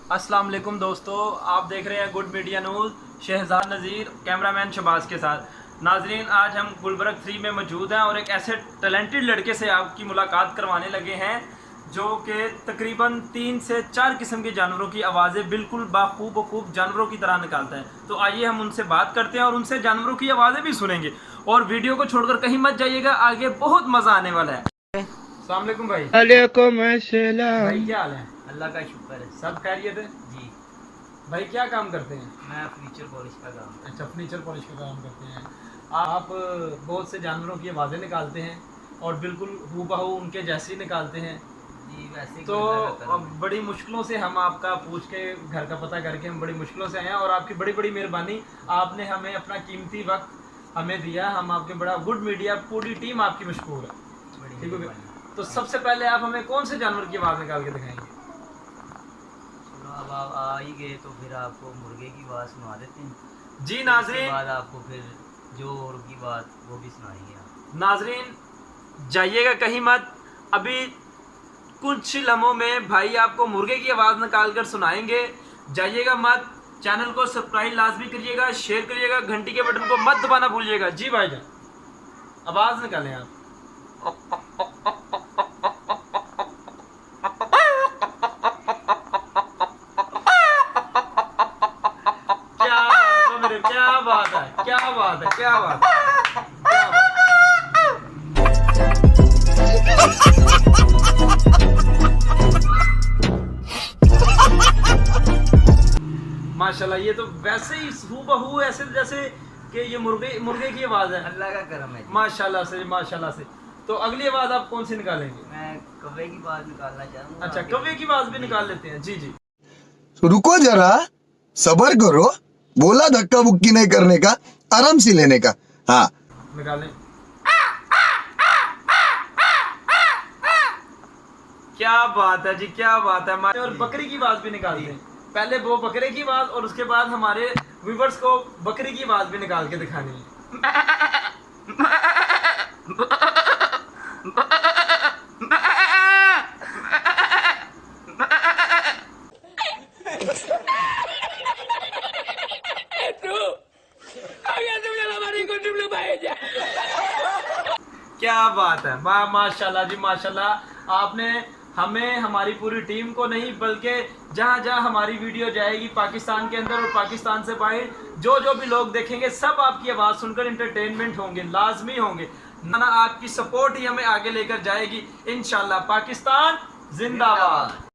अस्सलाम वालेकुम दोस्तों, आप देख रहे हैं गुड मीडिया न्यूज़। शहजाद नज़ीर कैमरामैन शबाज के साथ। नाजरीन, आज हम गुलबर्ग 3 में मौजूद हैं और एक ऐसे टैलेंटेड लड़के से आपकी मुलाकात करवाने लगे हैं जो कि तकरीबन 3 से 4 किस्म के जानवरों की आवाज़ें बिल्कुल बखूब जानवरों की तरह निकालता है। तो आइए हम उनसे बात करते हैं और उनसे जानवरों की आवाज़ें भी सुनेंगे। और वीडियो को छोड़कर कहीं मत जाइएगा, आगे बहुत मज़ा आने वाला है। अस्सलाम वालेकुम भाई। वालेकुम अस्सलाम। भाई क्या हाल है? अल्लाह का शुक्र है सब खैरियत है? जी। भाई क्या काम करते हैं? मैं फर्नीचर पॉलिश का काम करता अच्छा, फर्नीचर पॉलिश का काम करते हैं आप। बहुत से जानवरों की आवाज़ें निकालते हैं और बिल्कुल हूबहू उनके जैसी निकालते हैं। हूं। जी वैसे ही तो करता रहता अब हूं। बड़ी मुश्किलों से हम आपका पूछ के घर का पता करके हम बड़ी मुश्किलों से आए हैं और आपकी बड़ी बड़ी मेहरबानी। आपने हमें अपना कीमती वक्त हमें दिया। हम आपके बड़ा गुड मीडिया पूरी टीम आपकी मशहूर है। बड़ी ठीक है। मेहरबानी। तो सबसे पहले आप हमें कौन से जानवर की आवाज़ निकाल के दिखाएंगे? चलो अब आप आ ही गए तो फिर आपको मुर्गे की बात सुना देते हैं। जी उसके नाजरीन, बाद आपको फिर जो और की बात वो भी सुनाएंगे आप। नाजरीन जाइएगा कहीं मत। अभी कुछ लम्हों में भाई आपको मुर्गे की आवाज़ निकाल कर सुनाएंगे। जाइएगा मत। चैनल को सब्सक्राइब लाजमी करिएगा, शेयर करिएगा, घंटी के बटन को मत दबाना भूलिएगा। जी भाईजान, आवाज़ निकालें आप। क्या बात है मेरे, क्या बात है, क्या बात है, क्या बात है, क्या बात है। माशाल्लाह, ये तो वैसे ही हूबहू ऐसे जैसे कि ये मुर्गे मुर्गे की आवाज़ है। अल्लाह का करम है जी। माशाल्लाह से, माशाल्लाह से। तो अगली आवाज़ आप कौन सी निकालेंगे? मैं कौवे की बात निकालना चाहूँगा। अच्छा, कौवे की आवाज़ भी निकाल लेते हैं। जी जी। रुको जरा, सबर करो। बोला धक्का बुक्की नहीं करने का, आराम से लेने का। हाँ, निकालें। क्या बात है जी, क्या बात है। और बकरी की आवाज़ भी निकालते हैं। पहले वो बकरे की आवाज़ और उसके बाद हमारे व्यूवर्स को बकरी की आवाज़ भी निकाल के दिखानी है। क्या बात है, माशाल्लाह जी, माशाल्लाह। आपने हमें, हमारी पूरी टीम को नहीं बल्कि जहाँ जहाँ हमारी वीडियो जाएगी पाकिस्तान के अंदर और पाकिस्तान से बाहर, जो भी लोग देखेंगे सब आपकी आवाज़ सुनकर इंटरटेनमेंट होंगे, लाजमी होंगे ना। आपकी सपोर्ट ही हमें आगे लेकर जाएगी इंशाल्लाह। पाकिस्तान जिंदाबाद।